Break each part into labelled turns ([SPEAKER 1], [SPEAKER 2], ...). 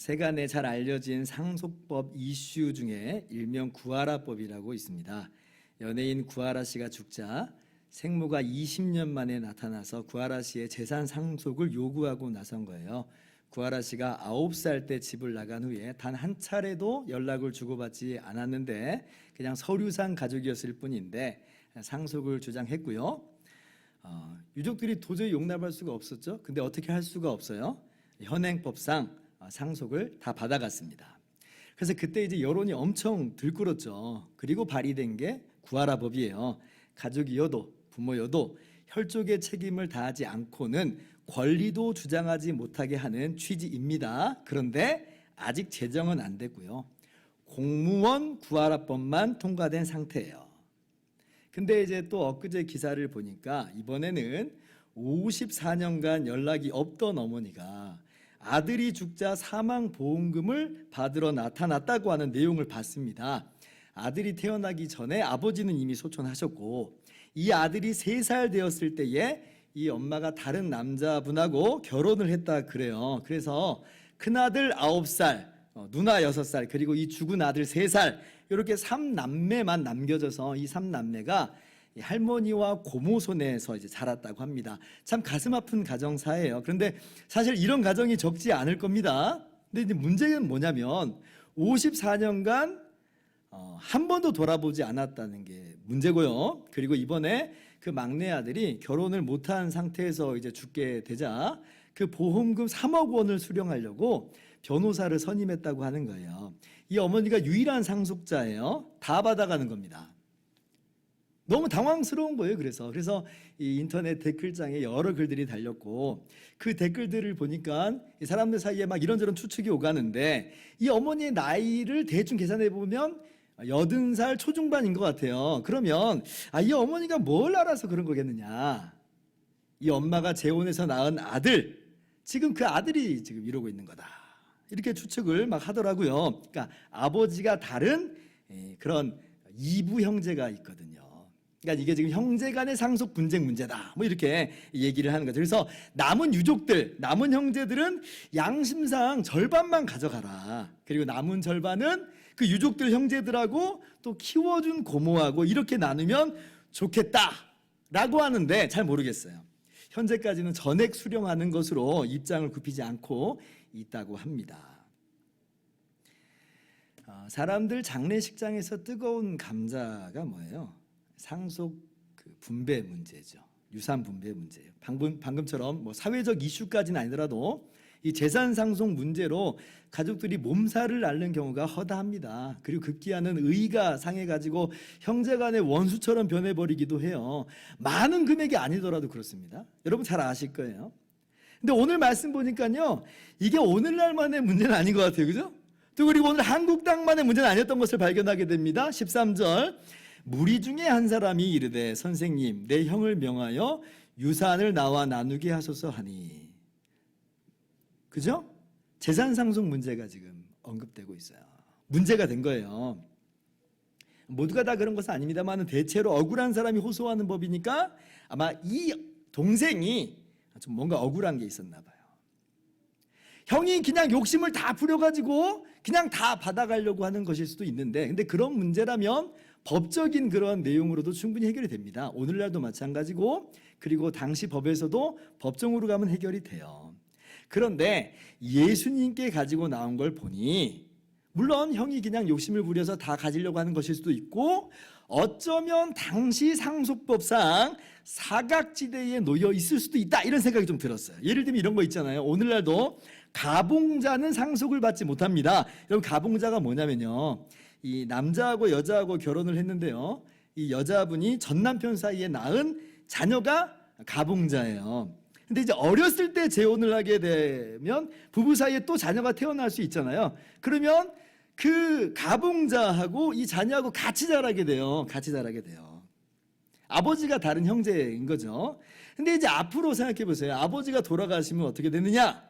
[SPEAKER 1] 세간에 잘 알려진 상속법 이슈 중에 일명 구하라법이라고 있습니다. 연예인 구하라 씨가 죽자 생모가 20년 만에 나타나서 구하라 씨의 재산 상속을 요구하고 나선 거예요. 구하라 씨가 9살 때 집을 나간 후에 단 한 차례도 연락을 주고받지 않았는데 그냥 서류상 가족이었을 뿐인데 상속을 주장했고요. 유족들이 도저히 용납할 수가 없었죠. 근데 어떻게 할 수가 없어요. 현행법상 상속을 다 받아갔습니다. 그래서 그때 이제 여론이 엄청 들끓었죠. 그리고 발의된 게 구하라법이에요. 가족이어도 부모여도 혈족의 책임을 다하지 않고는 권리도 주장하지 못하게 하는 취지입니다. 그런데 아직 제정은 안 됐고요. 공무원 구하라법만 통과된 상태예요. 근데 이제 또 엊그제 기사를 보니까 이번에는 54년간 연락이 없던 어머니가 아들이 죽자 사망보험금을 받으러 나타났다고 하는 내용을 봤습니다. 아들이 태어나기 전에 아버지는 이미 소천하셨고 이 아들이 3살 되었을 때에 이 엄마가 다른 남자분하고 결혼을 했다 그래요. 그래서 큰아들 9살, 누나 6살, 그리고 이 죽은 아들 3살 이렇게 3남매만 남겨져서 이 3남매가 할머니와 고모 손에서 이제 자랐다고 합니다. 참 가슴 아픈 가정사예요. 그런데 사실 이런 가정이 적지 않을 겁니다. 근데 이제 문제는 뭐냐면 54년간 한 번도 돌아보지 않았다는 게 문제고요. 그리고 이번에 그 막내 아들이 결혼을 못한 상태에서 이제 죽게 되자 그 보험금 3억 원을 수령하려고 변호사를 선임했다고 하는 거예요. 이 어머니가 유일한 상속자예요. 다 받아가는 겁니다. 너무 당황스러운 거예요. 그래서 이 인터넷 댓글장에 여러 글들이 달렸고 그 댓글들을 보니까 이 사람들 사이에 막 이런저런 추측이 오가는데 이 어머니의 나이를 대충 계산해 보면 80살 초중반인 것 같아요. 그러면 이 어머니가 뭘 알아서 그런 거겠느냐. 이 엄마가 재혼해서 낳은 아들, 지금 그 아들이 지금 이러고 있는 거다. 이렇게 추측을 막 하더라고요. 그러니까 아버지가 다른 그런 이부 형제가 있거든요. 그러니까 이게 지금 형제 간의 상속 분쟁 문제다. 뭐 이렇게 얘기를 하는 거죠. 그래서 남은 유족들, 남은 형제들은 양심상 절반만 가져가라. 그리고 남은 절반은 그 유족들 형제들하고 또 키워준 고모하고 이렇게 나누면 좋겠다라고 하는데 잘 모르겠어요. 현재까지는 전액 수령하는 것으로 입장을 굽히지 않고 있다고 합니다. 사람들 장례식장에서 뜨거운 감자가 뭐예요? 상속 분배 문제죠. 유산 분배 문제예요. 방금처럼 뭐 사회적 이슈까지는 아니더라도 이 재산 상속 문제로 가족들이 몸살을 앓는 경우가 허다합니다. 그리고 급기야는 의가 상해가지고 형제간의 원수처럼 변해버리기도 해요. 많은 금액이 아니더라도 그렇습니다. 여러분 잘 아실 거예요. 근데 오늘 말씀 보니까요, 이게 오늘날만의 문제는 아닌 것 같아요. 그죠? 또 그리고 오늘 한국 땅만의 문제는 아니었던 것을 발견하게 됩니다. 13절 무리 중에 한 사람이 이르되 선생님 내 형을 명하여 유산을 나와 나누게 하소서 하니. 그죠? 재산 상속 문제가 지금 언급되고 있어요. 문제가 된 거예요. 모두가 다 그런 것은 아닙니다만 대체로 억울한 사람이 호소하는 법이니까 아마 이 동생이 좀 뭔가 억울한 게 있었나 봐요. 형이 그냥 욕심을 다 부려가지고 그냥 다 받아가려고 하는 것일 수도 있는데, 근데 그런 문제라면 법적인 그런 내용으로도 충분히 해결이 됩니다. 오늘날도 마찬가지고, 그리고 당시 법에서도 법정으로 가면 해결이 돼요. 그런데 예수님께 가지고 나온 걸 보니 물론 형이 그냥 욕심을 부려서 다 가지려고 하는 것일 수도 있고 어쩌면 당시 상속법상 사각지대에 놓여 있을 수도 있다, 이런 생각이 좀 들었어요. 예를 들면 이런 거 있잖아요. 오늘날도 가봉자는 상속을 받지 못합니다. 여러분 가봉자가 뭐냐면요, 이 남자하고 여자하고 결혼을 했는데요, 이 여자분이 전 남편 사이에 낳은 자녀가 가봉자예요. 근데 이제 어렸을 때 재혼을 하게 되면 부부 사이에 또 자녀가 태어날 수 있잖아요. 그러면 그 가봉자하고 이 자녀하고 같이 자라게 돼요. 아버지가 다른 형제인 거죠. 근데 이제 앞으로 생각해 보세요. 아버지가 돌아가시면 어떻게 되느냐?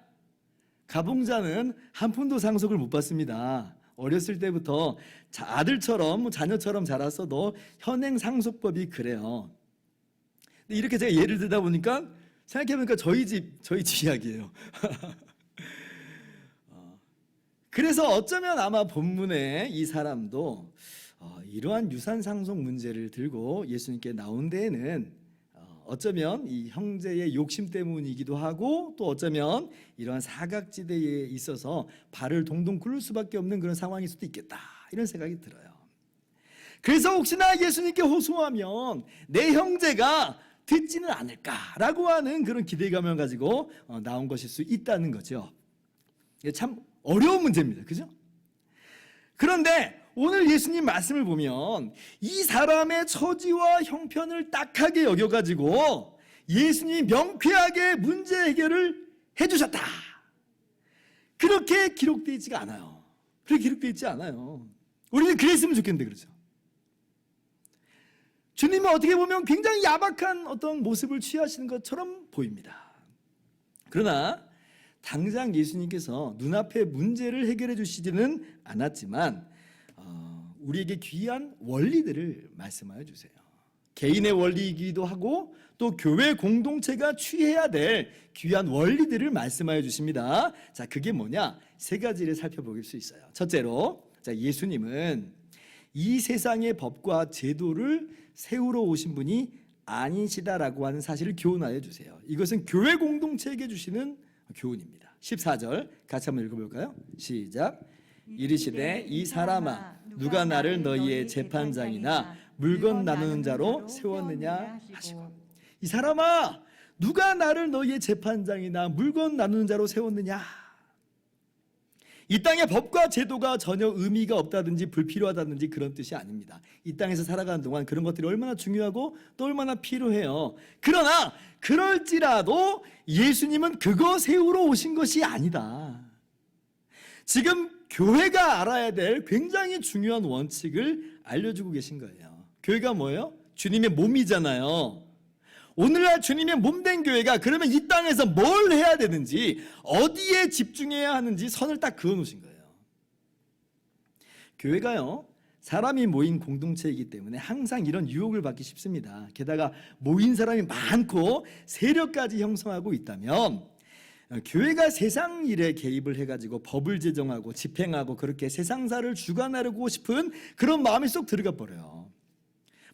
[SPEAKER 1] 가봉자는 한 푼도 상속을 못 받습니다. 어렸을 때부터 아들처럼 자녀처럼 자랐어도 현행 상속법이 그래요. 근데 이렇게 제가 예를 들다 보니까 생각해보니까 저희 집 이야기예요. 그래서 어쩌면 아마 본문에 이 사람도 이러한 유산 상속 문제를 들고 예수님께 나온 데에는 어쩌면 이 형제의 욕심 때문이기도 하고, 또 어쩌면 이러한 사각지대에 있어서 발을 동동 굴릴 수밖에 없는 그런 상황일 수도 있겠다, 이런 생각이 들어요. 그래서 혹시나 예수님께 호소하면 내 형제가 듣지는 않을까라고 하는 그런 기대감을 가지고 나온 것일 수 있다는 거죠. 이게 참 어려운 문제입니다. 그죠? 그런데 오늘 예수님 말씀을 보면 이 사람의 처지와 형편을 딱하게 여겨가지고 예수님이 명쾌하게 문제 해결을 해주셨다, 그렇게 기록되어 있지가 않아요. 그렇게 기록되어 있지 않아요. 우리는 그랬으면 좋겠는데 그렇죠? 주님은 어떻게 보면 굉장히 야박한 어떤 모습을 취하시는 것처럼 보입니다. 그러나 당장 예수님께서 눈앞의 문제를 해결해 주시지는 않았지만 우리에게 귀한 원리들을 말씀하여 주세요. 개인의 원리이기도 하고 또 교회 공동체가 취해야 될 귀한 원리들을 말씀하여 주십니다. 자, 그게 뭐냐? 세 가지를 살펴볼 수 있어요. 첫째로, 자, 예수님은 이 세상의 법과 제도를 세우러 오신 분이 아니시다라고 하는 사실을 교훈하여 주세요. 이것은 교회 공동체에게 주시는 교훈입니다. 14절 같이 한번 읽어볼까요? 시작. 이르시되 이 사람아 누가 나를 너희의 재판장이나 물건 나누는 자로 세웠느냐 하시고, 이 사람아 누가 나를 너희의 재판장이나 물건 나누는 자로 세웠느냐. 이 땅의 법과 제도가 전혀 의미가 없다든지 불필요하다든지 그런 뜻이 아닙니다. 이 땅에서 살아가는 동안 그런 것들이 얼마나 중요하고 또 얼마나 필요해요. 그러나 그럴지라도 예수님은 그거 세우러 오신 것이 아니다. 지금 교회가 알아야 될 굉장히 중요한 원칙을 알려주고 계신 거예요. 교회가 뭐예요? 주님의 몸이잖아요. 오늘날 주님의 몸된 교회가 그러면 이 땅에서 뭘 해야 되는지, 어디에 집중해야 하는지 선을 딱 그어놓으신 거예요. 교회가요, 사람이 모인 공동체이기 때문에 항상 이런 유혹을 받기 쉽습니다. 게다가 모인 사람이 많고 세력까지 형성하고 있다면 교회가 세상 일에 개입을 해가지고 법을 제정하고 집행하고 그렇게 세상사를 주관하려고 싶은 그런 마음이 쏙 들어가 버려요.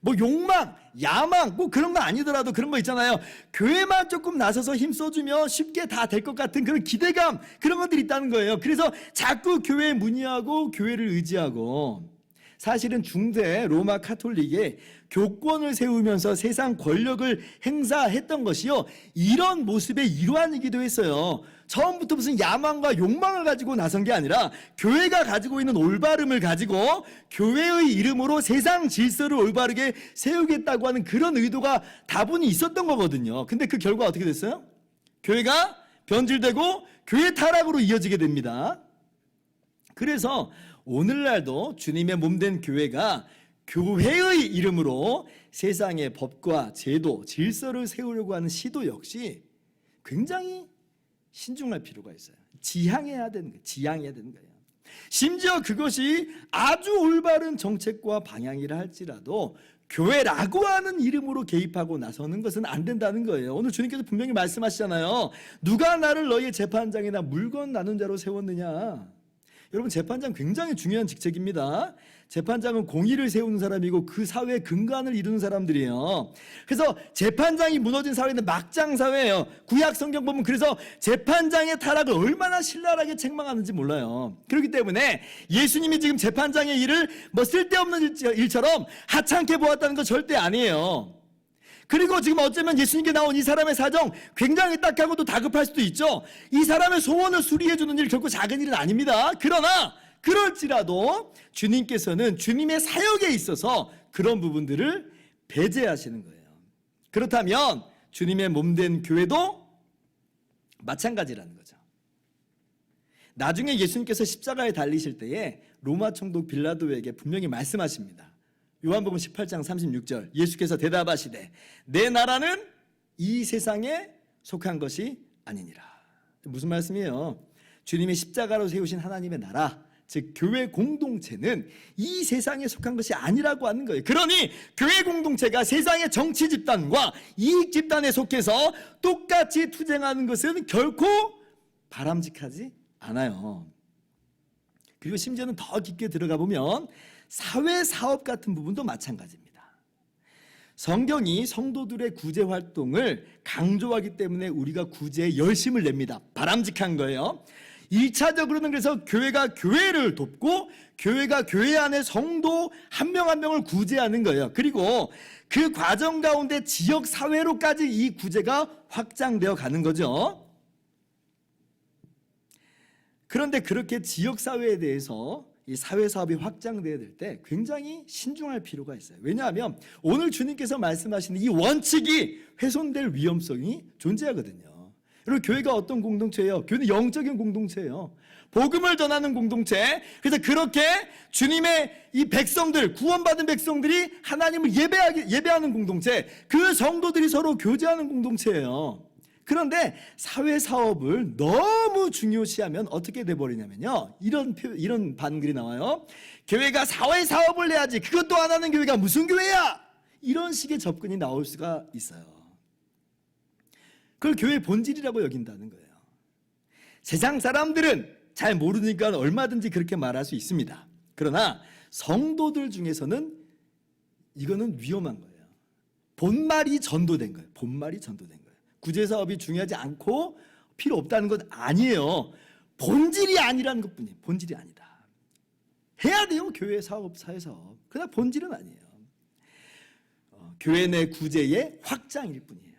[SPEAKER 1] 뭐 욕망, 야망, 뭐 그런 거 아니더라도 그런 거 있잖아요. 교회만 조금 나서서 힘써주면 쉽게 다 될 것 같은 그런 기대감, 그런 것들이 있다는 거예요. 그래서 자꾸 교회에 문의하고 교회를 의지하고, 사실은 중세 로마 카톨릭에 교권을 세우면서 세상 권력을 행사했던 것이요, 이런 모습의 일환이기도 했어요. 처음부터 무슨 야망과 욕망을 가지고 나선 게 아니라 교회가 가지고 있는 올바름을 가지고 교회의 이름으로 세상 질서를 올바르게 세우겠다고 하는 그런 의도가 다분히 있었던 거거든요. 근데 그 결과 어떻게 됐어요? 교회가 변질되고 교회 타락으로 이어지게 됩니다. 그래서 오늘날도 주님의 몸된 교회가 교회의 이름으로 세상의 법과 제도, 질서를 세우려고 하는 시도 역시 굉장히 신중할 필요가 있어요. 지향해야 되는 거예요. 지향해야 되는 거예요. 심지어 그것이 아주 올바른 정책과 방향이라 할지라도 교회라고 하는 이름으로 개입하고 나서는 것은 안 된다는 거예요. 오늘 주님께서 분명히 말씀하시잖아요. 누가 나를 너희의 재판장이나 물건 나눈 자로 세웠느냐. 여러분, 재판장 굉장히 중요한 직책입니다. 재판장은 공의를 세우는 사람이고 그 사회의 근간을 이루는 사람들이에요. 그래서 재판장이 무너진 사회는 막장 사회예요. 구약 성경 보면 그래서 재판장의 타락을 얼마나 신랄하게 책망하는지 몰라요. 그렇기 때문에 예수님이 지금 재판장의 일을 뭐 쓸데없는 일처럼 하찮게 보았다는 거 절대 아니에요. 그리고 지금 어쩌면 예수님께 나온 이 사람의 사정 굉장히 딱하고 또 다급할 수도 있죠. 이 사람의 소원을 수리해 주는 일 결코 작은 일은 아닙니다. 그러나 그럴지라도 주님께서는 주님의 사역에 있어서 그런 부분들을 배제하시는 거예요. 그렇다면 주님의 몸된 교회도 마찬가지라는 거죠. 나중에 예수님께서 십자가에 달리실 때에 로마 총독 빌라도에게 분명히 말씀하십니다. 요한복음 18장 36절, 예수께서 대답하시되 내 나라는 이 세상에 속한 것이 아니니라. 무슨 말씀이에요? 주님이 십자가로 세우신 하나님의 나라, 즉 교회 공동체는 이 세상에 속한 것이 아니라고 하는 거예요. 그러니 교회 공동체가 세상의 정치 집단과 이익 집단에 속해서 똑같이 투쟁하는 것은 결코 바람직하지 않아요. 그리고 심지어는 더 깊게 들어가 보면 사회사업 같은 부분도 마찬가지입니다. 성경이 성도들의 구제 활동을 강조하기 때문에 우리가 구제에 열심을 냅니다. 바람직한 거예요. 1차적으로는 그래서 교회가 교회를 돕고 교회가 교회 안에 성도 한 명 한 명을 구제하는 거예요. 그리고 그 과정 가운데 지역사회로까지 이 구제가 확장되어 가는 거죠. 그런데 그렇게 지역사회에 대해서 이 사회사업이 확장되어야 될 때 굉장히 신중할 필요가 있어요. 왜냐하면 오늘 주님께서 말씀하시는 이 원칙이 훼손될 위험성이 존재하거든요. 여러분, 교회가 어떤 공동체예요? 교회는 영적인 공동체예요. 복음을 전하는 공동체. 그래서 그렇게 주님의 이 백성들, 구원받은 백성들이 하나님을 예배하는 공동체, 그 성도들이 서로 교제하는 공동체예요. 그런데 사회사업을 너무 중요시하면 어떻게 돼버리냐면요, 이런 반글이 나와요. 교회가 사회사업을 해야지, 그것도 안 하는 교회가 무슨 교회야? 이런 식의 접근이 나올 수가 있어요. 그걸 교회의 본질이라고 여긴다는 거예요. 세상 사람들은 잘 모르니까 얼마든지 그렇게 말할 수 있습니다. 그러나 성도들 중에서는 이거는 위험한 거예요. 본말이 전도된 거예요. 본말이 전도된 거예요. 구제사업이 중요하지 않고 필요 없다는 건 아니에요. 본질이 아니라는 것뿐이에요. 본질이 아니다. 해야 돼요. 교회 사업, 사회사업. 그러나 본질은 아니에요. 교회 내 구제의 확장일 뿐이에요.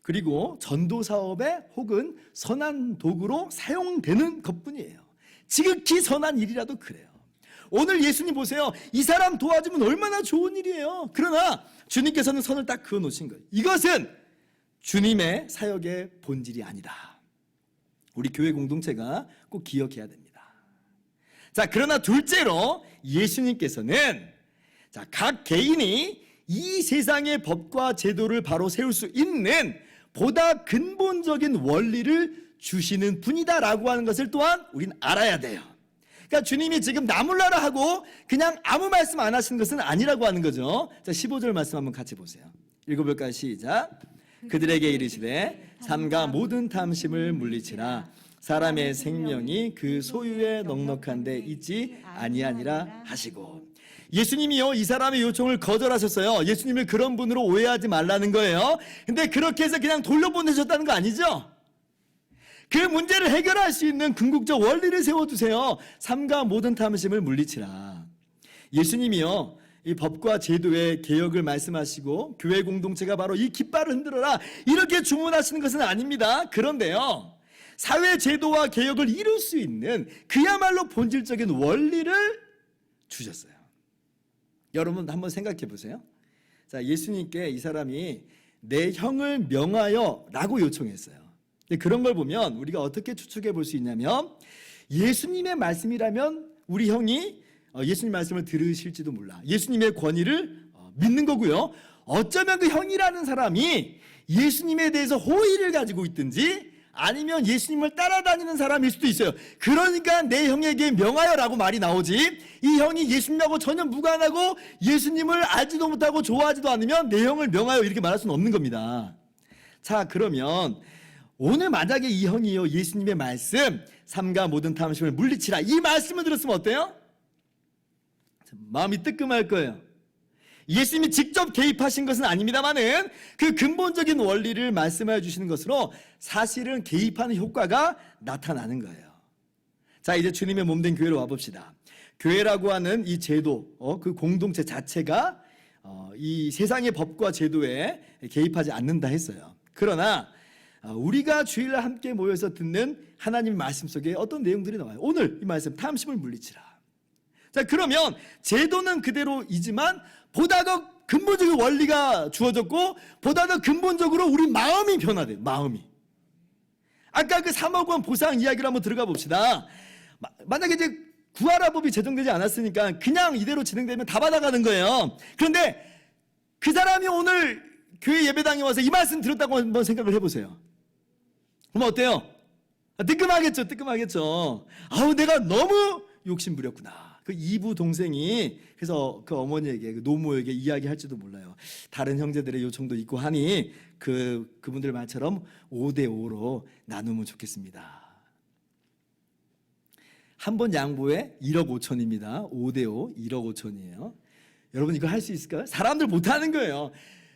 [SPEAKER 1] 그리고 전도사업에 혹은 선한 도구로 사용되는 것뿐이에요. 지극히 선한 일이라도 그래요. 오늘 예수님 보세요. 이 사람 도와주면 얼마나 좋은 일이에요. 그러나 주님께서는 선을 딱 그어놓으신 거예요. 이것은 주님의 사역의 본질이 아니다. 우리 교회 공동체가 꼭 기억해야 됩니다. 자, 그러나 둘째로 예수님께서는 각 개인이 이 세상의 법과 제도를 바로 세울 수 있는 보다 근본적인 원리를 주시는 분이다라고 하는 것을 또한 우리는 알아야 돼요. 그러니까 주님이 지금 나 몰라라 하고 그냥 아무 말씀 안 하시는 것은 아니라고 하는 거죠. 자, 15절 말씀 한번 같이 보세요. 읽어볼까요? 시작. 그들에게 이르시되 삼가 모든 탐심을 물리치라. 사람의 생명이 그 소유에 넉넉한 데 있지 아니하니라 하시고. 예수님이요, 이 사람의 요청을 거절하셨어요. 예수님을 그런 분으로 오해하지 말라는 거예요. 근데 그렇게 해서 그냥 돌려보내셨다는 거 아니죠? 그 문제를 해결할 수 있는 궁극적 원리를 세워두세요. 삼가 모든 탐심을 물리치라. 예수님이요, 이 법과 제도의 개혁을 말씀하시고 교회 공동체가 바로 이 깃발을 흔들어라 이렇게 주문하시는 것은 아닙니다. 그런데요, 사회 제도와 개혁을 이룰 수 있는 그야말로 본질적인 원리를 주셨어요. 여러분 한번 생각해 보세요. 자, 예수님께 이 사람이 내 형을 명하여 라고 요청했어요. 그런 걸 보면 우리가 어떻게 추측해 볼 수 있냐면, 예수님의 말씀이라면 우리 형이 예수님 말씀을 들으실지도 몰라. 예수님의 권위를 믿는 거고요. 어쩌면 그 형이라는 사람이 예수님에 대해서 호의를 가지고 있든지 아니면 예수님을 따라다니는 사람일 수도 있어요. 그러니까 내 형에게 명하여라고 말이 나오지, 이 형이 예수님하고 전혀 무관하고 예수님을 알지도 못하고 좋아하지도 않으면 내 형을 명하여 이렇게 말할 수는 없는 겁니다. 자, 그러면 오늘 만약에 이 형이요, 예수님의 말씀 삼가 모든 탐심을 물리치라 이 말씀을 들었으면 어때요? 마음이 뜨끔할 거예요. 예수님이 직접 개입하신 것은 아닙니다만은 그 근본적인 원리를 말씀해 주시는 것으로 사실은 개입하는 효과가 나타나는 거예요. 자, 이제 주님의 몸된 교회로 와봅시다. 교회라고 하는 이 제도, 그 공동체 자체가 이 세상의 법과 제도에 개입하지 않는다 했어요. 그러나 우리가 주일날 함께 모여서 듣는 하나님의 말씀 속에 어떤 내용들이 나와요. 오늘 이 말씀, 탐심을 물리치라. 자, 그러면 제도는 그대로이지만 보다 더 근본적인 원리가 주어졌고 보다 더 근본적으로 우리 마음이 변화돼요. 마음이. 아까 그 3억 원 보상 이야기를 한번 들어가 봅시다. 만약에 이제 구하라법이 제정되지 않았으니까 그냥 이대로 진행되면 다 받아가는 거예요. 그런데 그 사람이 오늘 교회 예배당에 와서 이 말씀 들었다고 한번 생각을 해보세요. 그럼 어때요? 뜨끔하겠죠. 뜨끔하겠죠. 아우, 내가 너무 욕심 부렸구나. 그 이부 동생이 그래서 그 어머니에게, 그 노모에게 이야기할지도 몰라요. 다른 형제들의 요청도 있고 하니 그분들 말처럼 5대5로 나누면 좋겠습니다. 한 번 양보에 1억 5천입니다. 5대5 1억 5천이에요. 여러분 이거 할 수 있을까요? 사람들 못하는 거예요.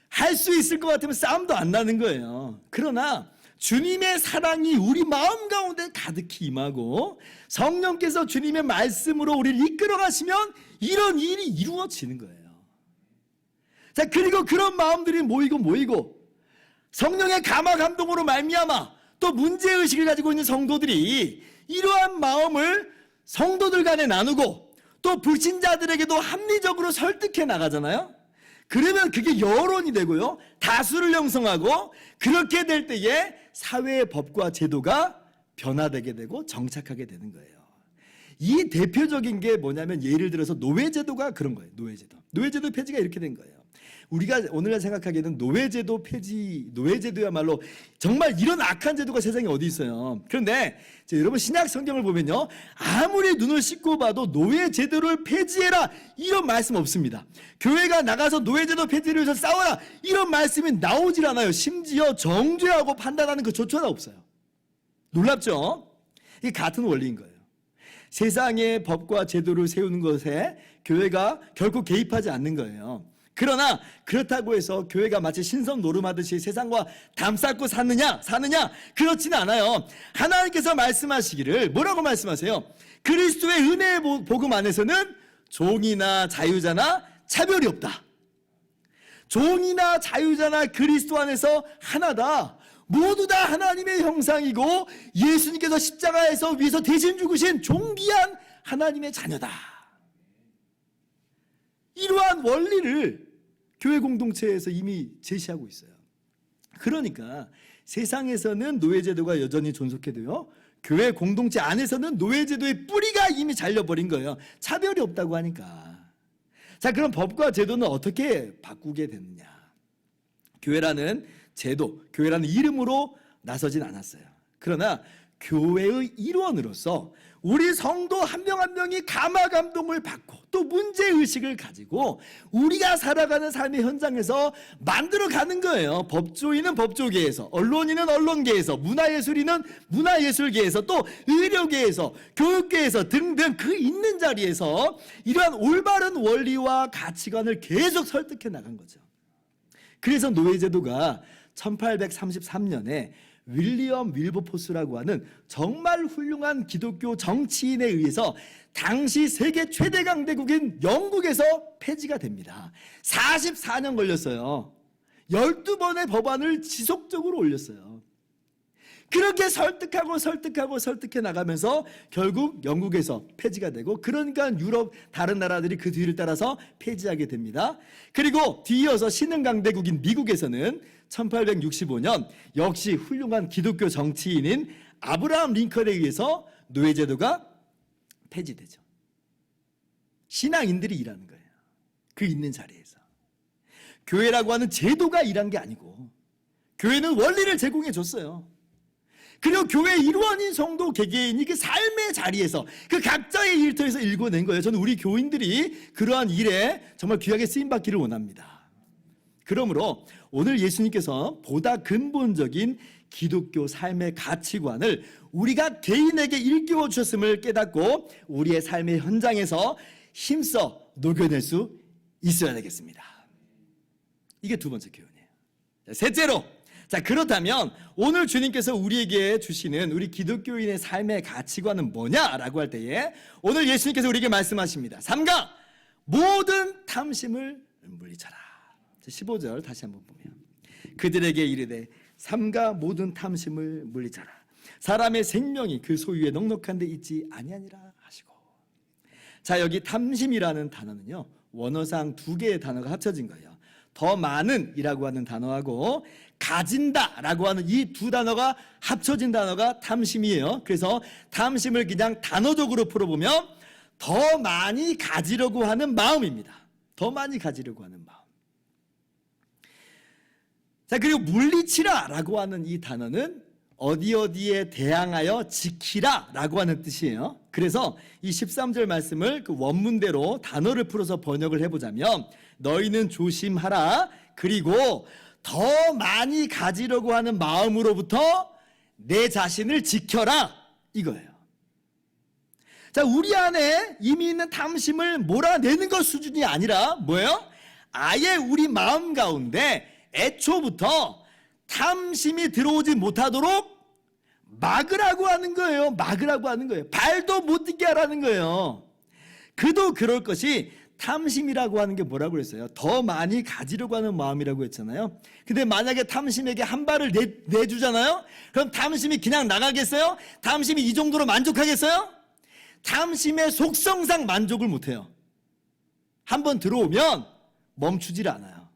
[SPEAKER 1] 할 수 있을 것 같으면 싸움도 안 나는 거예요. 그러나 주님의 사랑이 우리 마음 가운데 가득히 임하고 성령께서 주님의 말씀으로 우리를 이끌어 가시면 이런 일이 이루어지는 거예요. 자, 그리고 그런 마음들이 모이고 성령의 감화 감동으로 말미암아 또 문제의식을 가지고 있는 성도들이 이러한 마음을 성도들 간에 나누고 또 불신자들에게도 합리적으로 설득해 나가잖아요. 그러면 그게 여론이 되고요, 다수를 형성하고, 그렇게 될 때에 사회의 법과 제도가 변화되게 되고 정착하게 되는 거예요. 이 대표적인 게 뭐냐면 예를 들어서 노예제도가 그런 거예요. 노예제도 폐지가 이렇게 된 거예요. 우리가 오늘날 생각하기에는 노예제도 폐지, 노예제도야말로 정말 이런 악한 제도가 세상에 어디 있어요. 그런데 여러분 신약 성경을 보면요, 아무리 눈을 씻고 봐도 노예제도를 폐지해라 이런 말씀 없습니다. 교회가 나가서 노예제도 폐지를 위해서 싸워라 이런 말씀이 나오질 않아요. 심지어 정죄하고 판단하는 그조차도 없어요. 놀랍죠? 이게 같은 원리인 거예요. 세상의 법과 제도를 세우는 것에 교회가 결코 개입하지 않는 거예요. 그러나 그렇다고 해서 교회가 마치 신선 노름하듯이 세상과 담쌓고 사느냐 그렇지는 않아요. 하나님께서 말씀하시기를 뭐라고 말씀하세요? 그리스도의 은혜의 복음 안에서는 종이나 자유자나 차별이 없다. 종이나 자유자나 그리스도 안에서 하나다. 모두 다 하나님의 형상이고 예수님께서 십자가에서 위해서 대신 죽으신 존귀한 하나님의 자녀다. 이러한 원리를 교회 공동체에서 이미 제시하고 있어요. 그러니까 세상에서는 노예제도가 여전히 존속해도요, 교회 공동체 안에서는 노예제도의 뿌리가 이미 잘려버린 거예요. 차별이 없다고 하니까. 자, 그럼 법과 제도는 어떻게 바꾸게 됐느냐? 교회라는 제도, 교회라는 이름으로 나서진 않았어요. 그러나 교회의 일원으로서 우리 성도 한 명 한 명이 감화 감동을 받고 또 문제의식을 가지고 우리가 살아가는 삶의 현장에서 만들어가는 거예요. 법조인은 법조계에서, 언론인은 언론계에서, 문화예술인은 문화예술계에서, 또 의료계에서, 교육계에서 등등 그 있는 자리에서 이러한 올바른 원리와 가치관을 계속 설득해 나간 거죠. 그래서 노예제도가 1833년에 윌리엄 윌버포스라고 하는 정말 훌륭한 기독교 정치인에 의해서 당시 세계 최대 강대국인 영국에서 폐지가 됩니다. 44년 걸렸어요. 12번의 법안을 지속적으로 올렸어요. 그렇게 설득해 나가면서 결국 영국에서 폐지가 되고, 그러니까 유럽 다른 나라들이 그 뒤를 따라서 폐지하게 됩니다. 그리고 뒤이어서 신흥 강대국인 미국에서는 1865년 역시 훌륭한 기독교 정치인인 아브라함 링컨에 의해서 노예제도가 폐지되죠. 신앙인들이 일하는 거예요. 그 있는 자리에서. 교회라고 하는 제도가 일한 게 아니고 교회는 원리를 제공해 줬어요. 그리고 교회 일원인 성도 개개인이 그 삶의 자리에서 그 각자의 일터에서 일궈낸 거예요. 저는 우리 교인들이 그러한 일에 정말 귀하게 쓰임받기를 원합니다. 그러므로 오늘 예수님께서 보다 근본적인 기독교 삶의 가치관을 우리가 개인에게 일깨워 주셨음을 깨닫고 우리의 삶의 현장에서 힘써 녹여낼 수 있어야 되겠습니다. 이게 두 번째 교훈이에요. 셋째로, 자, 그렇다면 오늘 주님께서 우리에게 주시는 우리 기독교인의 삶의 가치관은 뭐냐라고 할 때에 오늘 예수님께서 우리에게 말씀하십니다. 삼가 모든 탐심을 물리쳐라. 15절 다시 한번 보면, 그들에게 이르되 삼가 모든 탐심을 물리쳐라. 사람의 생명이 그 소유에 넉넉한 데 있지 아니하니라 하시고. 자, 여기 탐심이라는 단어는요, 원어상 두 개의 단어가 합쳐진 거예요. 더 많은 이라고 하는 단어하고 가진다 라고 하는 이 두 단어가 합쳐진 단어가 탐심이에요. 그래서 탐심을 그냥 단어적으로 풀어보면 더 많이 가지려고 하는 마음입니다. 더 많이 가지려고 하는 마음. 자, 그리고 물리치라 라고 하는 이 단어는 어디에 대항하여 지키라 라고 하는 뜻이에요. 그래서 이 13절 말씀을 그 원문대로 단어를 풀어서 번역을 해보자면, 너희는 조심하라, 그리고 더 많이 가지려고 하는 마음으로부터 내 자신을 지켜라, 이거예요. 자, 우리 안에 이미 있는 탐심을 몰아내는 것 수준이 아니라 뭐예요? 아예 우리 마음 가운데 애초부터 탐심이 들어오지 못하도록 막으라고 하는 거예요. 막으라고 하는 거예요. 발도 못 딛게 하라는 거예요. 그도 그럴 것이 탐심이라고 하는 게 뭐라고 그랬어요? 더 많이 가지려고 하는 마음이라고 했잖아요. 근데 만약에 탐심에게 한 발을 내주잖아요? 그럼 탐심이 그냥 나가겠어요? 탐심이 이 정도로 만족하겠어요? 탐심의 속성상 만족을 못해요. 한번 들어오면 멈추질 않아요.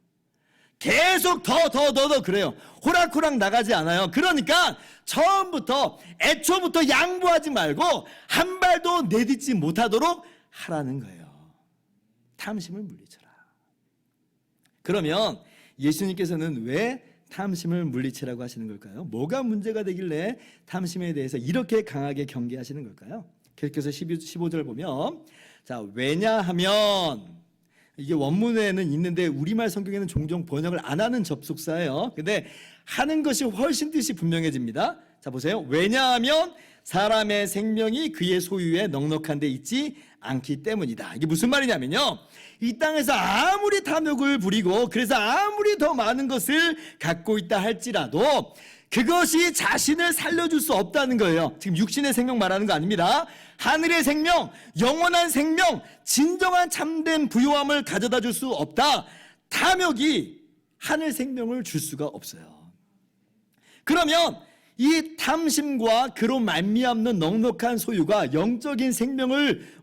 [SPEAKER 1] 계속 더 그래요. 호락호락 나가지 않아요. 그러니까 처음부터 애초부터 양보하지 말고 한 발도 내딛지 못하도록 하라는 거예요. 탐심을 물리쳐라. 그러면 예수님께서는 왜 탐심을 물리치라고 하시는 걸까요? 뭐가 문제가 되길래 탐심에 대해서 이렇게 강하게 경계하시는 걸까요? 계속해서 15절 보면, 자, 왜냐하면, 이게 원문에는 있는데 우리말 성경에는 종종 번역을 안 하는 접속사예요. 근데 하는 것이 훨씬 뜻이 분명해집니다. 자, 보세요. 왜냐하면 사람의 생명이 그의 소유에 넉넉한 데 있지 않기 때문이다. 이게 무슨 말이냐면요, 이 땅에서 아무리 탐욕을 부리고 그래서 아무리 더 많은 것을 갖고 있다 할지라도 그것이 자신을 살려줄 수 없다는 거예요. 지금 육신의 생명 말하는 거 아닙니다. 하늘의 생명, 영원한 생명, 진정한 참된 부요함을 가져다 줄 수 없다. 탐욕이 하늘 생명을 줄 수가 없어요. 그러면 이 탐심과 그로 말미암는 넉넉한 소유가 영적인 생명을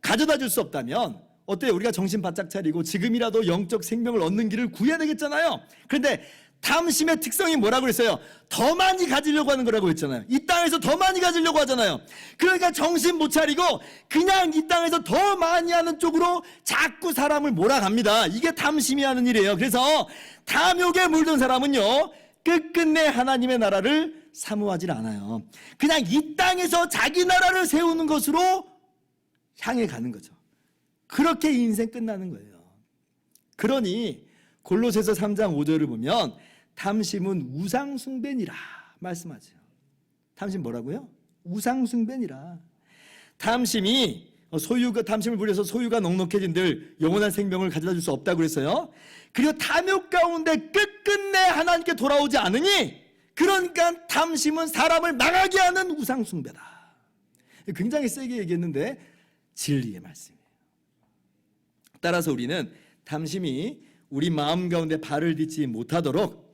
[SPEAKER 1] 가져다 줄 수 없다면 어때요? 우리가 정신 바짝 차리고 지금이라도 영적 생명을 얻는 길을 구해야 되겠잖아요. 그런데 탐심의 특성이 뭐라고 그랬어요? 더 많이 가지려고 하는 거라고 했잖아요. 이 땅에서 더 많이 가지려고 하잖아요. 그러니까 정신 못 차리고 그냥 이 땅에서 더 많이 하는 쪽으로 자꾸 사람을 몰아갑니다. 이게 탐심이 하는 일이에요. 그래서 탐욕에 물든 사람은요, 끝끝내 하나님의 나라를 사모하질 않아요. 그냥 이 땅에서 자기 나라를 세우는 것으로 향해 가는 거죠. 그렇게 인생 끝나는 거예요. 그러니 골로새서 3장 5절을 보면 탐심은 우상숭배니라 말씀하죠. 탐심 뭐라고요? 우상숭배니라. 탐심이 탐심을 부려서 소유가 넉넉해진들 영원한 생명을 가져다 줄 수 없다고 그랬어요. 그리고 탐욕 가운데 끝끝내 하나님께 돌아오지 않으니, 그러니까 탐심은 사람을 망하게 하는 우상숭배다. 굉장히 세게 얘기했는데 진리의 말씀이에요. 따라서 우리는 탐심이 우리 마음 가운데 발을 딛지 못하도록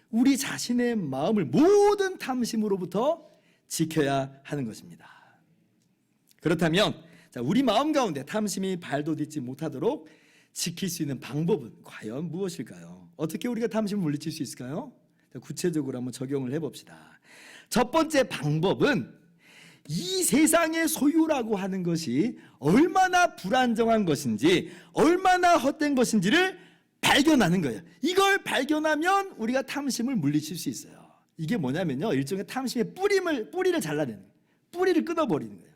[SPEAKER 1] 우리 자신의 마음을 모든 탐심으로부터 지켜야 하는 것입니다. 그렇다면 우리 마음 가운데 탐심이 발도 딛지 못하도록 지킬 수 있는 방법은 과연 무엇일까요? 어떻게 우리가 탐심을 물리칠 수 있을까요? 구체적으로 한번 적용을 해봅시다. 첫 번째 방법은 이 세상의 소유라고 하는 것이 얼마나 불안정한 것인지, 얼마나 헛된 것인지를 발견하는 거예요. 이걸 발견하면 우리가 탐심을 물리칠 수 있어요. 이게 뭐냐면요, 일종의 탐심의 뿌리를 잘라내는 거예요. 뿌리를 끊어버리는 거예요.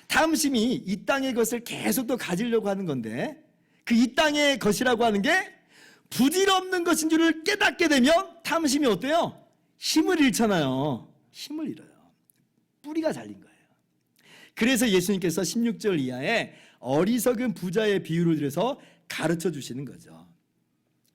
[SPEAKER 1] 탐심이 이 땅의 것을 계속 또 가지려고 하는 건데, 그 이 땅의 것이라고 하는 게 부질없는 것인 줄을 깨닫게 되면 탐심이 어때요? 힘을 잃잖아요. 힘을 잃어요. 뿌리가 잘린 거예요. 그래서 예수님께서 16절 이하에 어리석은 부자의 비유를 들여서 가르쳐 주시는 거죠.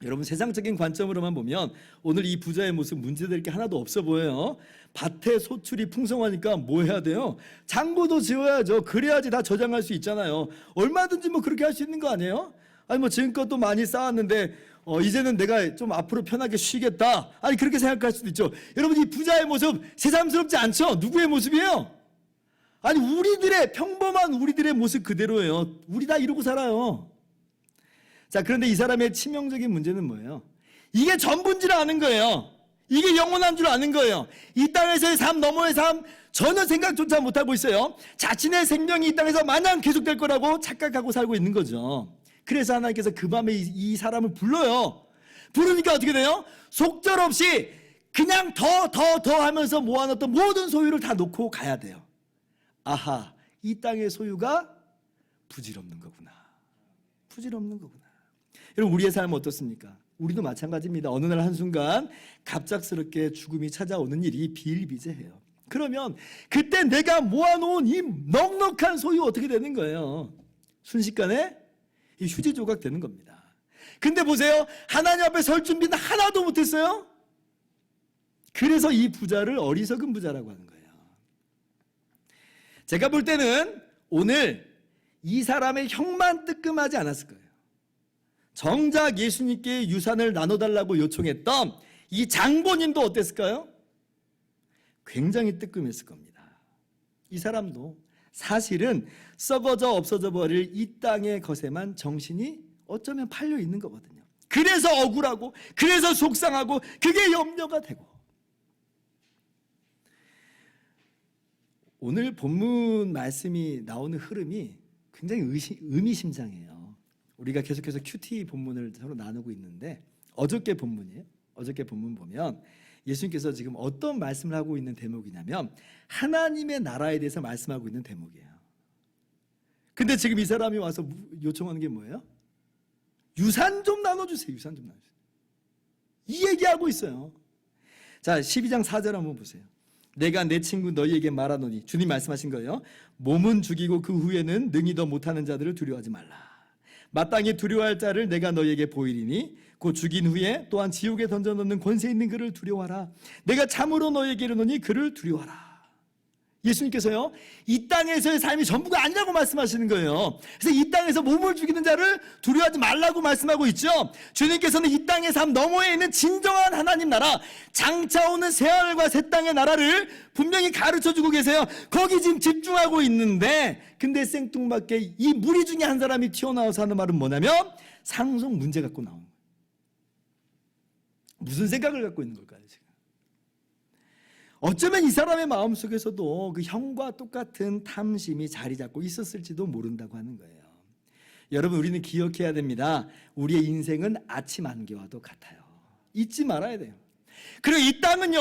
[SPEAKER 1] 여러분, 세상적인 관점으로만 보면 오늘 이 부자의 모습 문제될 게 하나도 없어 보여요. 밭에 소출이 풍성하니까 뭐 해야 돼요? 장고도 지어야죠. 그래야지 다 저장할 수 있잖아요. 얼마든지 뭐 그렇게 할 수 있는 거 아니에요? 아니 뭐 지금껏 또 많이 쌓았는데 이제는 내가 좀 앞으로 편하게 쉬겠다. 아니 그렇게 생각할 수도 있죠. 여러분, 이 부자의 모습 새삼스럽지 않죠? 누구의 모습이에요? 아니 평범한 우리들의 모습 그대로예요. 우리 다 이러고 살아요. 자, 그런데 이 사람의 치명적인 문제는 뭐예요? 이게 전부인 줄 아는 거예요. 이게 영원한 줄 아는 거예요. 이 땅에서의 삶, 너머의 삶 전혀 생각조차 못하고 있어요. 자신의 생명이 이 땅에서 마냥 계속될 거라고 착각하고 살고 있는 거죠. 그래서 하나님께서 그 밤에 이 사람을 불러요. 부르니까 어떻게 돼요? 속절없이 그냥 더 하면서 모아놨던 모든 소유를 다 놓고 가야 돼요. 아하, 이 땅의 소유가 부질없는 거구나. 부질없는 거구나. 여러분, 우리의 삶은 어떻습니까? 우리도 마찬가지입니다. 어느 날 한순간 갑작스럽게 죽음이 찾아오는 일이 비일비재해요. 그러면 그때 내가 모아놓은 이 넉넉한 소유 어떻게 되는 거예요? 순식간에 이 휴지 조각 되는 겁니다. 근데 보세요. 하나님 앞에 설 준비는 하나도 못했어요. 그래서 이 부자를 어리석은 부자라고 하는 거예요. 제가 볼 때는 오늘 이 사람의 형만 뜨끔하지 않았을 거예요. 정작 예수님께 유산을 나눠달라고 요청했던 이 장본인도 어땠을까요? 굉장히 뜨끔했을 겁니다. 이 사람도 사실은 썩어져 없어져 버릴 이 땅의 것에만 정신이 어쩌면 팔려 있는 거거든요. 그래서 억울하고, 그래서 속상하고, 그게 염려가 되고. 오늘 본문 말씀이 나오는 흐름이 굉장히 의미심장해요. 우리가 계속해서 큐티 본문을 서로 나누고 있는데 어저께 본문이에요. 어저께 본문 보면 예수님께서 지금 어떤 말씀을 하고 있는 대목이냐면 하나님의 나라에 대해서 말씀하고 있는 대목이에요. 근데 지금 이 사람이 와서 요청하는 게 뭐예요? 유산 좀 나눠주세요. 유산 좀 나눠주세요. 이 얘기하고 있어요. 자, 12장 4절 한번 보세요. 내가 내 친구 너희에게 말하노니, 주님 말씀하신 거예요. 몸은 죽이고 그 후에는 능히 더 못하는 자들을 두려워하지 말라. 마땅히 두려워할 자를 내가 너희에게 보이리니 곧 죽인 후에 또한 지옥에 던져넣는 권세 있는 그를 두려워하라. 내가 참으로 너희에게 이르노니 그를 두려워하라. 예수님께서요, 이 땅에서의 삶이 전부가 아니라고 말씀하시는 거예요. 그래서 이 땅에서 몸을 죽이는 자를 두려워하지 말라고 말씀하고 있죠. 주님께서는 이 땅의 삶 너머에 있는 진정한 하나님 나라, 장차 오는 새하늘과 새 땅의 나라를 분명히 가르쳐주고 계세요. 거기 지금 집중하고 있는데, 근데 생뚱맞게 이 무리 중에 한 사람이 튀어나와서 하는 말은 뭐냐면 상속 문제 갖고 나오는 거예요. 무슨 생각을 갖고 있는 걸까요, 지금? 어쩌면 이 사람의 마음속에서도 그 형과 똑같은 탐심이 자리 잡고 있었을지도 모른다고 하는 거예요. 여러분, 우리는 기억해야 됩니다. 우리의 인생은 아침 안개와도 같아요. 잊지 말아야 돼요. 그리고 이 땅은요,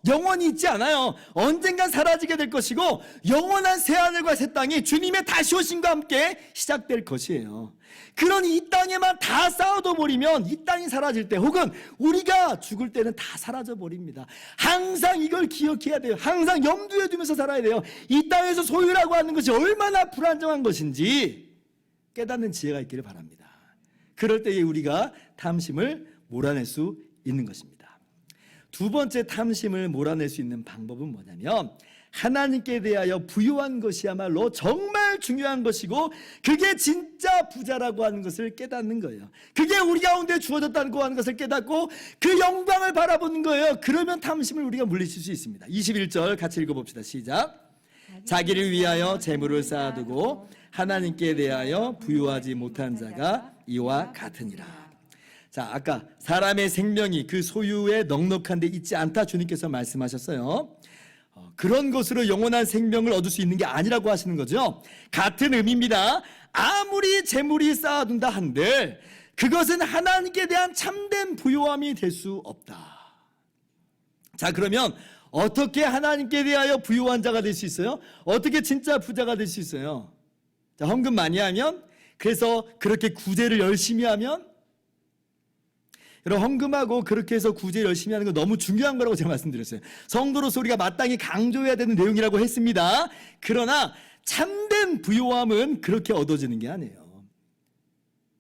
[SPEAKER 1] 영원히 있지 않아요. 언젠간 사라지게 될 것이고 영원한 새하늘과 새 땅이 주님의 다시 오심과 함께 시작될 것이에요. 그러니 이 땅에만 다 쌓아둬 버리면 이 땅이 사라질 때 혹은 우리가 죽을 때는 다 사라져 버립니다. 항상 이걸 기억해야 돼요. 항상 염두에 두면서 살아야 돼요. 이 땅에서 소유라고 하는 것이 얼마나 불안정한 것인지 깨닫는 지혜가 있기를 바랍니다. 그럴 때에 우리가 탐심을 몰아낼 수 있는 것입니다. 두 번째 탐심을 몰아낼 수 있는 방법은 뭐냐면 하나님께 대하여 부요한 것이야말로 정말 중요한 것이고 그게 진짜 부자라고 하는 것을 깨닫는 거예요. 그게 우리 가운데 주어졌다고 하는 것을 깨닫고 그 영광을 바라보는 거예요. 그러면 탐심을 우리가 물리칠 수 있습니다. 21절 같이 읽어봅시다. 시작. 자기를 위하여 재물을 쌓아두고 하나님께 대하여 부요하지 못한 자가 이와 같으니라. 자, 아까 사람의 생명이 그 소유에 넉넉한 데 있지 않다 주님께서 말씀하셨어요. 그런 것으로 영원한 생명을 얻을 수 있는 게 아니라고 하시는 거죠. 같은 의미입니다. 아무리 재물이 쌓아둔다 한들 그것은 하나님께 대한 참된 부요함이 될 수 없다. 자, 그러면 어떻게 하나님께 대하여 부요한 자가 될 수 있어요? 어떻게 진짜 부자가 될 수 있어요? 자, 헌금 많이 하면, 그래서 그렇게 구제를 열심히 하면, 여러분, 헌금하고 그렇게 해서 구제 열심히 하는 건 너무 중요한 거라고 제가 말씀드렸어요. 성도로서 우리가 마땅히 강조해야 되는 내용이라고 했습니다. 그러나 참된 부요함은 그렇게 얻어지는 게 아니에요.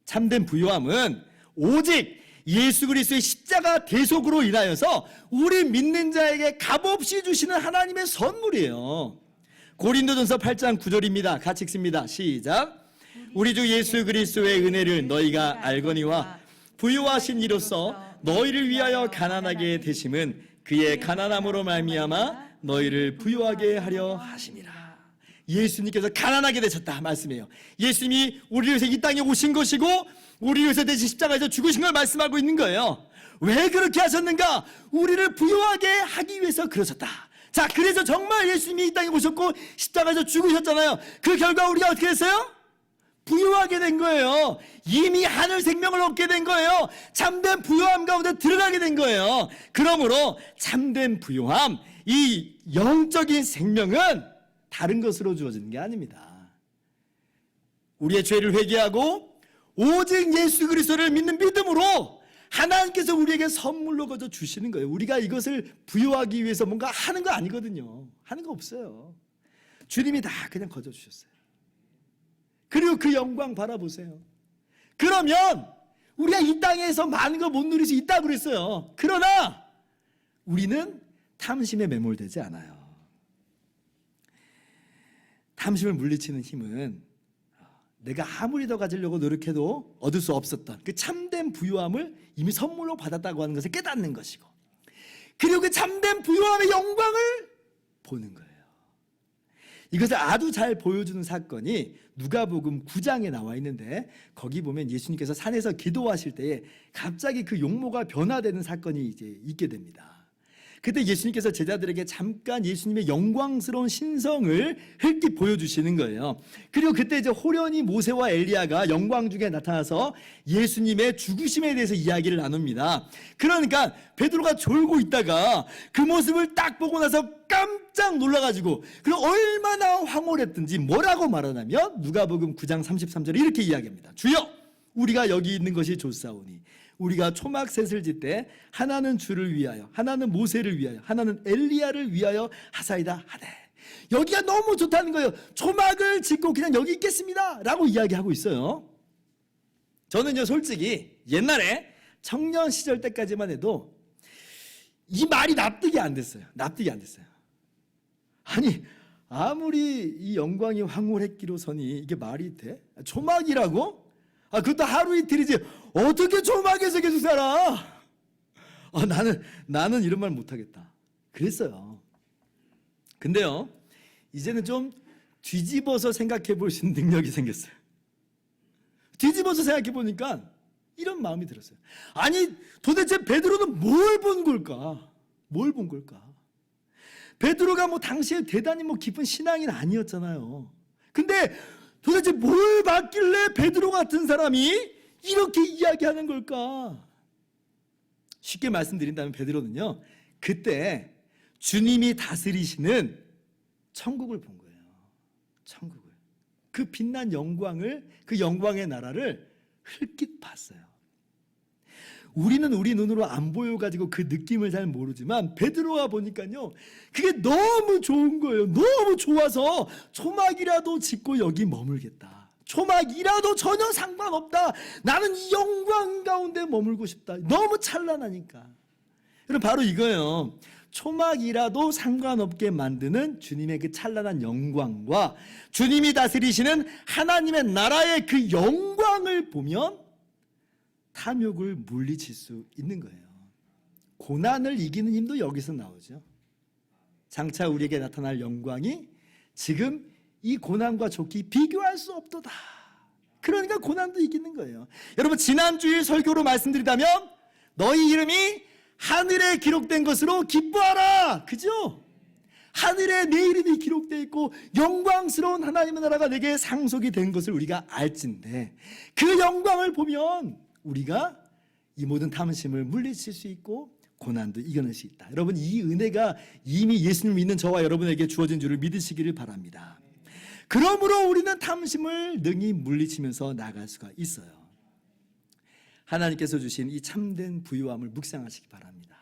[SPEAKER 1] 참된 부요함은 오직 예수 그리스도의 십자가 대속으로 인하여서 우리 믿는 자에게 값없이 주시는 하나님의 선물이에요. 고린도전서 8장 9절입니다. 같이 읽습니다. 시작. 우리 주 예수 그리스도의 은혜를 너희가 알거니와 부유하신 이로써 너희를 위하여 가난하게 되심은 그의 가난함으로 말미암아 너희를 부유하게 하려 하심이라. 예수님께서 가난하게 되셨다 말씀이에요. 예수님이 우리를 위해서 이 땅에 오신 것이고 우리를 위해서 대신 십자가에서 죽으신 걸 말씀하고 있는 거예요. 왜 그렇게 하셨는가? 우리를 부유하게 하기 위해서 그러셨다. 자, 그래서 정말 예수님이 이 땅에 오셨고 십자가에서 죽으셨잖아요. 그 결과 우리가 어떻게 했어요? 부유하게 된 거예요. 이미 하늘 생명을 얻게 된 거예요. 참된 부유함 가운데 들어가게 된 거예요. 그러므로 참된 부유함, 이 영적인 생명은 다른 것으로 주어지는 게 아닙니다. 우리의 죄를 회개하고 오직 예수 그리스도를 믿는 믿음으로 하나님께서 우리에게 선물로 거저 주시는 거예요. 우리가 이것을 부여하기 위해서 뭔가 하는 거 아니거든요. 하는 거 없어요. 주님이 다 그냥 거저 주셨어요. 그리고 그 영광 바라보세요. 그러면 우리가 이 땅에서 많은 걸 못 누릴 수 있다고 그랬어요. 그러나 우리는 탐심에 매몰되지 않아요. 탐심을 물리치는 힘은 내가 아무리 더 가지려고 노력해도 얻을 수 없었던 그 참된 부유함을 이미 선물로 받았다고 하는 것을 깨닫는 것이고, 그리고 그 참된 부유함의 영광을 보는 거예요. 이것을 아주 잘 보여주는 사건이 누가복음 9장에 나와 있는데, 거기 보면 예수님께서 산에서 기도하실 때에 갑자기 그 용모가 변화되는 사건이 이제 있게 됩니다. 그때 예수님께서 제자들에게 잠깐 예수님의 영광스러운 신성을 흘낏 보여주시는 거예요. 그리고 그때 이제 호련히 모세와 엘리야가 영광 중에 나타나서 예수님의 죽으심에 대해서 이야기를 나눕니다. 그러니까 베드로가 졸고 있다가 그 모습을 딱 보고 나서 깜짝 놀라가지고, 그리고 얼마나 황홀했든지 뭐라고 말하냐면 누가복음 9장 33절에 이렇게 이야기합니다. 주여, 우리가 여기 있는 것이 좋사오니 우리가 초막셋을 짓되 하나는 주를 위하여, 하나는 모세를 위하여, 하나는 엘리야를 위하여 하사이다 하되. 여기가 너무 좋다는 거예요. 초막을 짓고 그냥 여기 있겠습니다 라고 이야기하고 있어요. 저는요, 솔직히 옛날에 청년 시절 때까지만 해도 이 말이 납득이 안 됐어요. 아니, 아무리 이 영광이 황홀했기로서니 이게 말이 돼? 초막이라고? 그것도 하루 이틀이지 어떻게 초막에서 계속 살아? 나는 이런 말 못하겠다 그랬어요. 근데요, 이제는 좀 뒤집어서 생각해 볼 수 있는 능력이 생겼어요. 뒤집어서 생각해 보니까 이런 마음이 들었어요. 아니, 도대체 베드로는 뭘 본 걸까? 베드로가 뭐 당시에 대단히 뭐 깊은 신앙인 아니었잖아요. 근데 도대체 뭘 봤길래 베드로 같은 사람이 이렇게 이야기하는 걸까? 쉽게 말씀드린다면 베드로는요, 그때 주님이 다스리시는 천국을 본 거예요. 천국을. 그 빛난 영광을, 그 영광의 나라를 흘낏 봤어요. 우리는 우리 눈으로 안 보여가지고 그 느낌을 잘 모르지만 베드로가 보니까요, 그게 너무 좋은 거예요. 너무 좋아서 초막이라도 짓고 여기 머물겠다. 초막이라도 전혀 상관없다. 나는 이 영광 가운데 머물고 싶다. 너무 찬란하니까. 여러분, 바로 이거예요. 초막이라도 상관없게 만드는 주님의 그 찬란한 영광과 주님이 다스리시는 하나님의 나라의 그 영광을 보면 탐욕을 물리칠 수 있는 거예요. 고난을 이기는 힘도 여기서 나오죠. 장차 우리에게 나타날 영광이 지금 이 고난과 좋게 비교할 수 없도다. 그러니까 고난도 이기는 거예요. 여러분, 지난주일 설교로 말씀드리자면 너희 이름이 하늘에 기록된 것으로 기뻐하라. 그죠? 하늘에 내 이름이 기록되어 있고 영광스러운 하나님의 나라가 내게 상속이 된 것을 우리가 알진데, 그 영광을 보면 우리가 이 모든 탐심을 물리칠 수 있고 고난도 이겨낼 수 있다. 여러분, 이 은혜가 이미 예수님을 믿는 저와 여러분에게 주어진 줄을 믿으시기를 바랍니다. 그러므로 우리는 탐심을 능히 물리치면서 나아갈 수가 있어요. 하나님께서 주신 이 참된 부유함을 묵상하시기 바랍니다.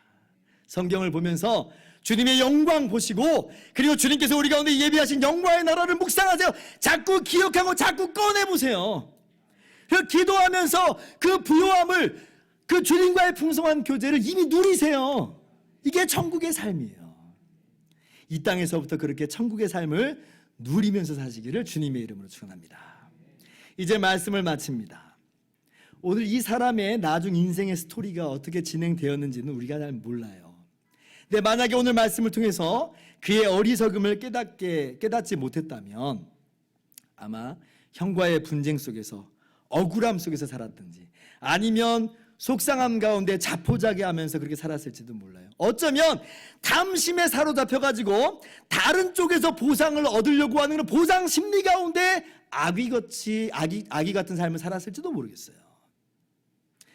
[SPEAKER 1] 성경을 보면서 주님의 영광 보시고, 그리고 주님께서 우리 가운데 예비하신 영광의 나라를 묵상하세요. 자꾸 기억하고 자꾸 꺼내보세요. 기도하면서 그 부요함을, 그 주님과의 풍성한 교제를 이미 누리세요. 이게 천국의 삶이에요. 이 땅에서부터 그렇게 천국의 삶을 누리면서 사시기를 주님의 이름으로 축원합니다. 이제 말씀을 마칩니다. 오늘 이 사람의 나중 인생의 스토리가 어떻게 진행되었는지는 우리가 잘 몰라요. 근데 만약에 오늘 말씀을 통해서 그의 어리석음을 깨닫지 못했다면 아마 형과의 분쟁 속에서, 억울함 속에서 살았든지, 아니면 속상함 가운데 자포자기하면서 그렇게 살았을지도 몰라요. 어쩌면 탐심에 사로잡혀가지고 다른 쪽에서 보상을 얻으려고 하는 보상 심리 가운데 아기 같은 삶을 살았을지도 모르겠어요.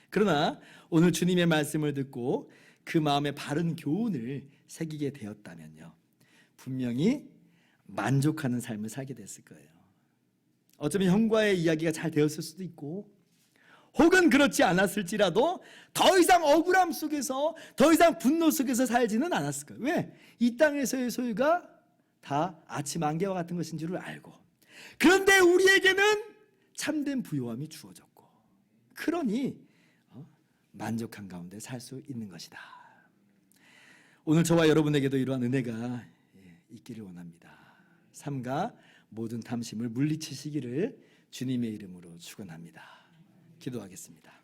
[SPEAKER 1] 그러나 오늘 주님의 말씀을 듣고 그 마음에 바른 교훈을 새기게 되었다면요, 분명히 만족하는 삶을 살게 됐을 거예요. 어쩌면 형과의 이야기가 잘 되었을 수도 있고, 혹은 그렇지 않았을지라도 더 이상 억울함 속에서, 더 이상 분노 속에서 살지는 않았을 거예요. 왜? 이 땅에서의 소유가 다 아침 안개와 같은 것인 줄을 알고, 그런데 우리에게는 참된 부요함이 주어졌고, 그러니 만족한 가운데 살 수 있는 것이다. 오늘 저와 여러분에게도 이러한 은혜가 있기를 원합니다. 삼가 모든 탐심을 물리치시기를 주님의 이름으로 축원합니다. 기도하겠습니다.